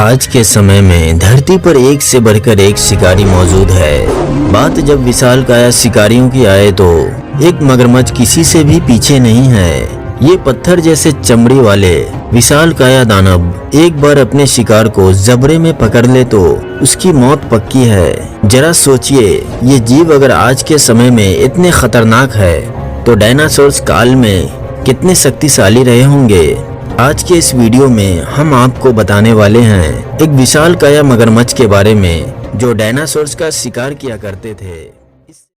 आज के समय में धरती पर एक से बढ़कर एक शिकारी मौजूद है। बात जब विशालकाय शिकारियों की आए तो एक मगरमच्छ किसी से भी पीछे नहीं है। ये पत्थर जैसे चमड़ी वाले विशालकाय दानव एक बार अपने शिकार को जबड़े में पकड़ ले तो उसकी मौत पक्की है। जरा सोचिए, ये जीव अगर आज के समय में इतने खतरनाक है तो डायनासोर्स काल में कितने शक्तिशाली रहे होंगे। आज के इस वीडियो में हम आपको बताने वाले हैं एक विशालकाय मगरमच्छ के बारे में जो डायनासोर्स का शिकार किया करते थे।